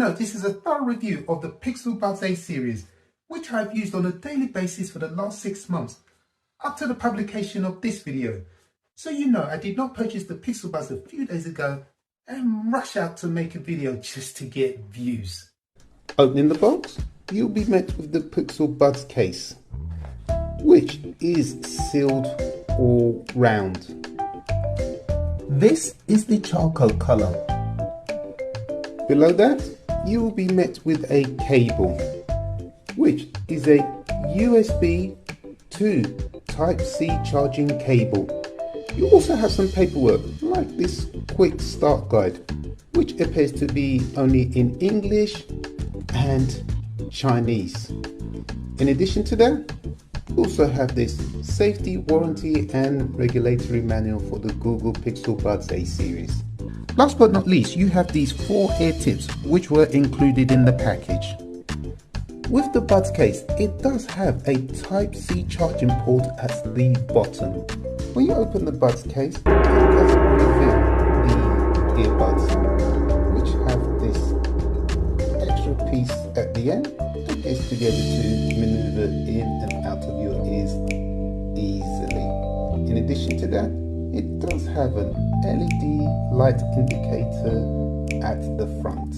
know, this is a thorough review of the Pixel Buds A series, which I've used on a daily basis for the last 6 months, up to the publication of this video. So you know, I did not purchase the Pixel Buds a few days ago and rush out to make a video just to get views. Opening the box, you'll be met with the Pixel Buds case, which is sealed all round. This is the charcoal colour. Below that, you will be met with a cable, which is a USB to Type-C charging cable. You also have some paperwork like this quick start guide, which appears to be only in English and Chinese. In addition to that, you also have this safety, warranty and regulatory manual for the Google Pixel Buds A series. Last but not least, you have these 4 ear tips which were included in the package. With the Buds case, it does have a Type-C charging port at the bottom. When you open the Buds case, it does reveal the earbuds, which have this extra piece at the end that is to be able to maneuver in and out of your ears easily. In addition to that, it does have an LED light indicator at the front.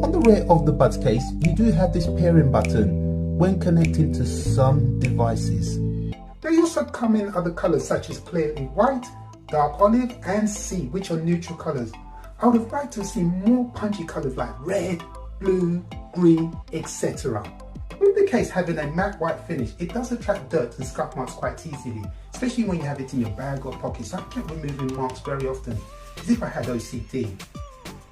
On the rear of the Buds case, you do have this pairing button when connecting to some devices. They also come in other colours such as clearly white, dark olive and sea, which are neutral colours. I would have liked to have seen more punchy colours like red, blue, green, etc. With the case having a matte white finish, it does attract dirt and scuff marks quite easily, especially when you have it in your bag or pocket, so I kept removing marks very often, as if I had OCD.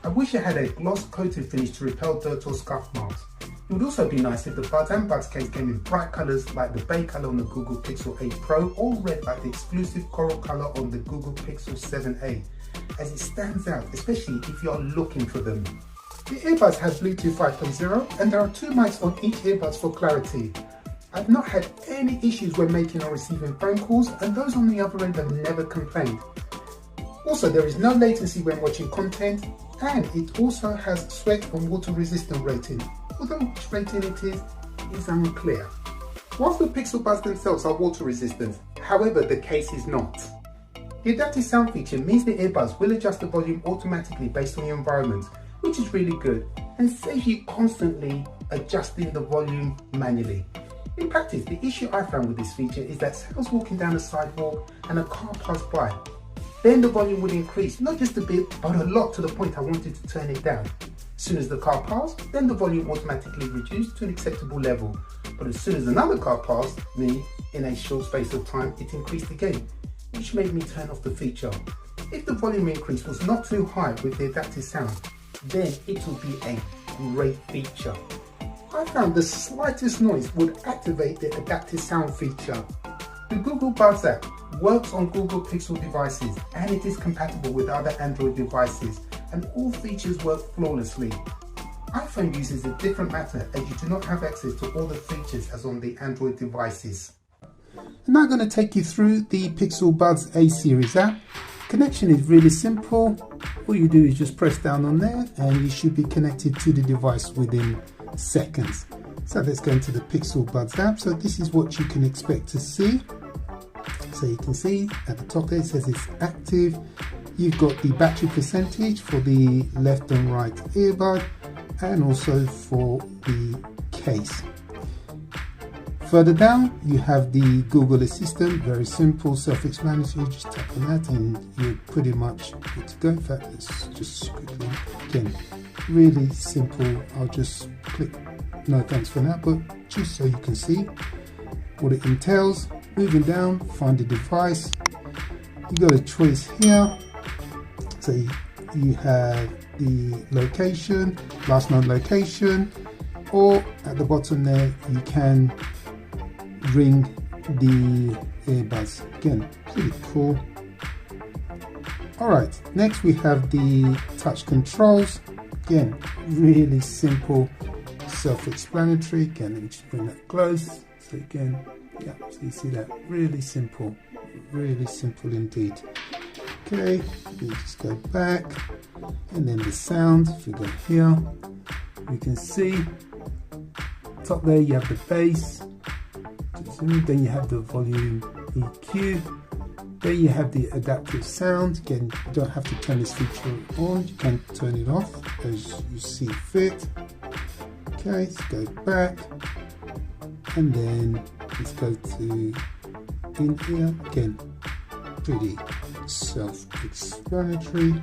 I wish it had a gloss coated finish to repel dirt or scuff marks. It would also be nice if the Buds and Buds case came in bright colours like the bay colour on the Google Pixel 8 Pro or red like the exclusive coral colour on the Google Pixel 7a, as it stands out, especially if you're looking for them. The earbuds have Bluetooth 5.0 and there are 2 mics on each earbuds for clarity. I've not had any issues when making or receiving phone calls, and those on the other end have never complained. Also, there is no latency when watching content, and it also has sweat and water resistant rating, although which rating it is unclear. Whilst the Pixel Buds themselves are water resistant, however the case is not. The adaptive sound feature means the earbuds will adjust the volume automatically based on your environment, which is really good and saves you constantly adjusting the volume manually. In practice, the issue I found with this feature is that say I was walking down a sidewalk and a car passed by. Then the volume would increase, not just a bit, but a lot, to the point I wanted to turn it down. As soon as the car passed, then the volume automatically reduced to an acceptable level. But as soon as another car passed me, in a short space of time, it increased again, which made me turn off the feature. If the volume increase was not too high with the adaptive sound, then it would be a great feature. I found the slightest noise would activate the adaptive sound feature. The Google Buds app works on Google Pixel devices and it is compatible with other Android devices, and all features work flawlessly. iPhone use is a different matter, as you do not have access to all the features as on the Android devices. I'm now going to take you through the Pixel Buds A series app. Connection is really simple. All you do is just press down on there and you should be connected to the device within seconds. So let's go into the Pixel Buds app. So this is what you can expect to see. So you can see at the top there it says it's active. You've got the battery percentage for the left and right earbud, and also for the case. Further down you have the Google Assistant, very simple, self-explanatory. Just tap on that and you're pretty much good to go. In fact, let's just quickly, again, really simple. I'll just click no thanks for now, but just so you can see what it entails. Moving down, find the device. You got a choice here. So you have the location, last known location, or at the bottom there you can ring the earbuds. Again, pretty cool. Alright, next we have the touch controls. Again, really simple, self-explanatory. Again, let me just bring that close. So again, yeah, so you see that, really simple indeed. Okay, we just go back, and then the sound, if we go here, we can see top there you have the bass, then you have the volume EQ, then you have the adaptive sound. Again, you don't have to turn this feature on, you can turn it off as you see fit. Okay, let's go back, and then let's go to in here. Again, pretty self-explanatory.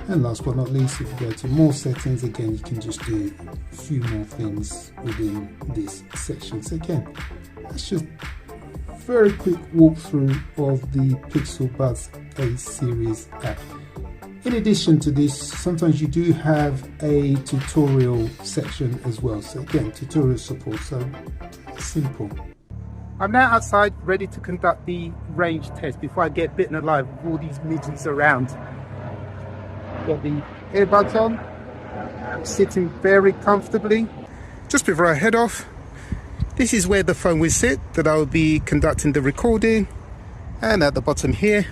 And last but not least, if you go to more settings, again you can just do a few more things within this section. So again, that's just a very quick walkthrough of the Pixel Buds A series app. In addition to this, sometimes you do have a tutorial section as well. So again, tutorial support, so simple. I'm now outside ready to conduct the range test before I get bitten alive with all these midgets around. Got the earbuds on, I'm sitting very comfortably. Just before I head off, this is where the phone will sit that I will be conducting the recording, and at the bottom here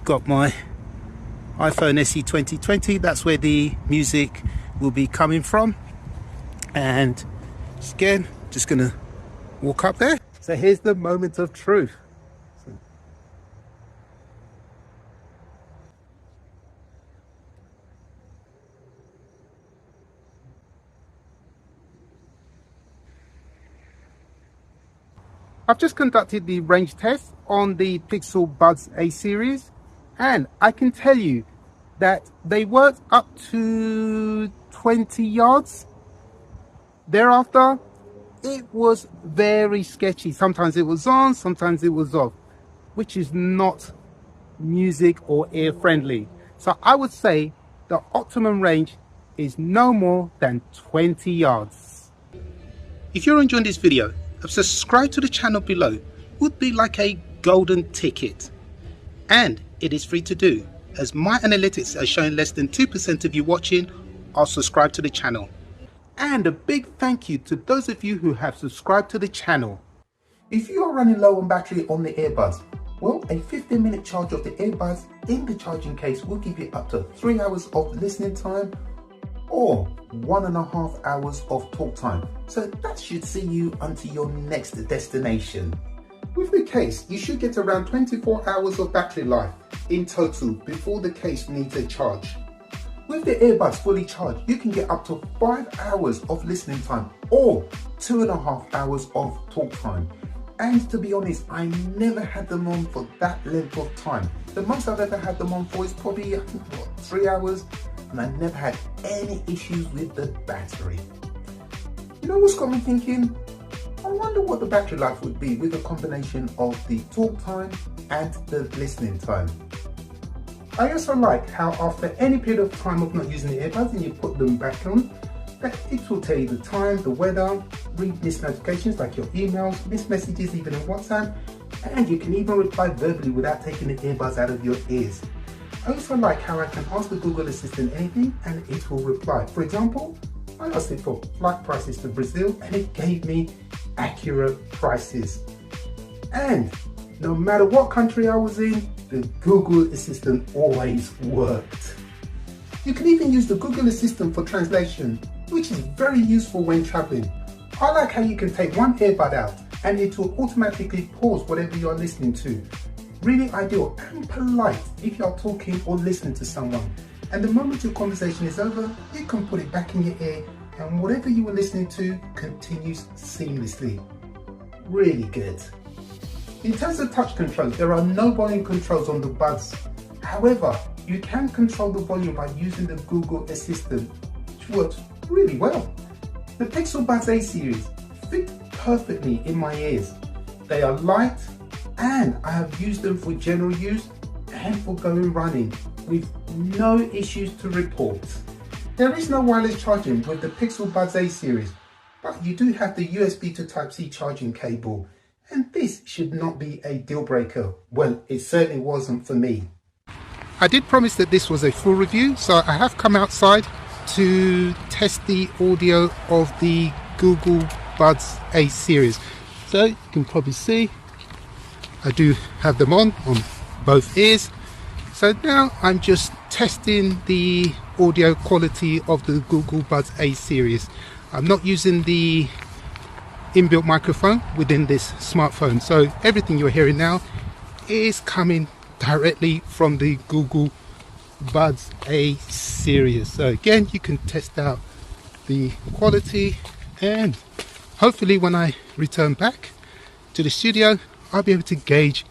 got my iPhone SE 2020. That's where the music will be coming from, and again just gonna walk up there. So here's the moment of truth. I've just conducted the range test on the Pixel Buds A series, and I can tell you that they worked up to 20 yards. Thereafter, it was very sketchy. Sometimes it was on, sometimes it was off, which is not music or ear friendly. So I would say the optimum range is no more than 20 yards. If you're enjoying this video, subscribe to the channel below would be like a golden ticket. And it is free to do, as my analytics are showing less than 2% of you watching are subscribed to the channel. And a big thank you to those of you who have subscribed to the channel. If you are running low on battery on the earbuds, well, a 15-minute charge of the earbuds in the charging case will give you up to 3 hours of listening time or 1.5 hours of talk time. So that should see you until your next destination. With the case, you should get around 24 hours of battery life in total before the case needs a charge. With the earbuds fully charged, you can get up to 5 hours of listening time or 2.5 hours of talk time. And to be honest, I never had them on for that length of time. The most I've ever had them on for is probably 3 hours, and I never had any issues with the battery. You know what's got me thinking? I wonder what the battery life would be with a combination of the talk time and the listening time. I also like how after any period of time of not using the earbuds and you put them back on, that it will tell you the time, the weather, read missed notifications like your emails, missed messages even on WhatsApp, and you can even reply verbally without taking the earbuds out of your ears. I also like how I can ask the Google Assistant anything and it will reply. For example, I asked it for flight prices to Brazil and it gave me accurate prices. And no matter what country I was in, the Google Assistant always worked. You can even use the Google Assistant for translation, which is very useful when traveling. I like how you can take one earbud out and it will automatically pause whatever you're listening to. Really ideal and polite if you're talking or listening to someone. And the moment your conversation is over, you can put it back in your ear and whatever you were listening to continues seamlessly. Really good. In terms of touch controls, there are no volume controls on the Buds. However, you can control the volume by using the Google Assistant, which works really well. The Pixel Buds A series fit perfectly in my ears. They are light and I have used them for general use and for going running with no issues to report. There is no wireless charging with the Pixel Buds A series, but you do have the USB to Type-C charging cable, and this should not be a deal breaker. Well, it certainly wasn't for me. I did promise that this was a full review, so I have come outside to test the audio of the Google Buds A series. So you can probably see I do have them on both ears. So now I'm just testing the audio quality of the Google Buds A series. I'm not using the inbuilt microphone within this smartphone, so everything you're hearing now is coming directly from the Google Buds A series. So again, you can test out the quality, and hopefully when I return back to the studio, I'll be able to gauge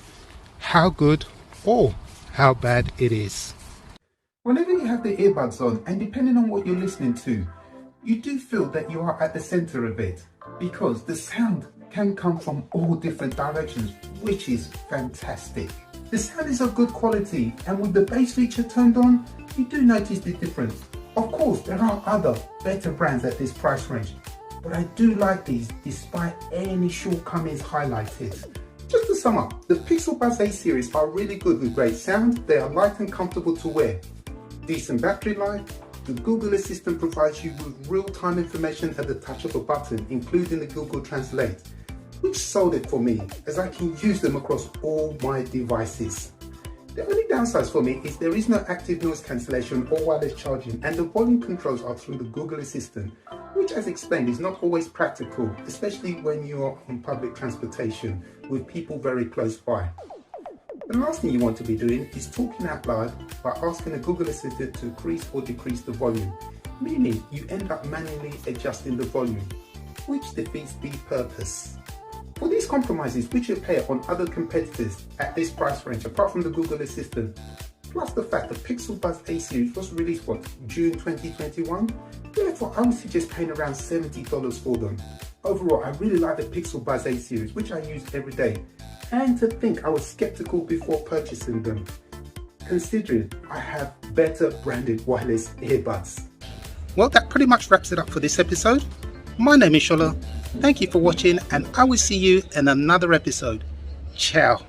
how good or how bad it is. Whenever you have the earbuds on, and depending on what you're listening to, you do feel that you are at the center of it, because the sound can come from all different directions, which is fantastic. The sound is of good quality, and with the bass feature turned on, you do notice the difference. Of course, there are other better brands at this price range, but I do like these despite any shortcomings highlighted. Just to sum up, the Pixel Buds A series are really good with great sound. They are light and comfortable to wear. Decent battery life. The Google Assistant provides you with real-time information at the touch of a button, including the Google Translate, which sold it for me, as I can use them across all my devices. The only downsides for me is there is no active noise cancellation or wireless charging, and the volume controls are through the Google Assistant, which, as explained, is not always practical, especially when you are on public transportation with people very close by. The last thing you want to be doing is talking out loud by asking the Google Assistant to increase or decrease the volume, meaning you end up manually adjusting the volume, which defeats the purpose. For these compromises, which appear on other competitors at this price range, apart from the Google Assistant, plus the fact the Pixel Buds A series was released, June 2021? Therefore, I would suggest paying around $70 for them. Overall, I really like the Pixel Buds A series, which I use every day. And to think I was skeptical before purchasing them, considering I have better branded wireless earbuds. Well, that pretty much wraps it up for this episode. My name is Shola. Thank you for watching, and I will see you in another episode. Ciao.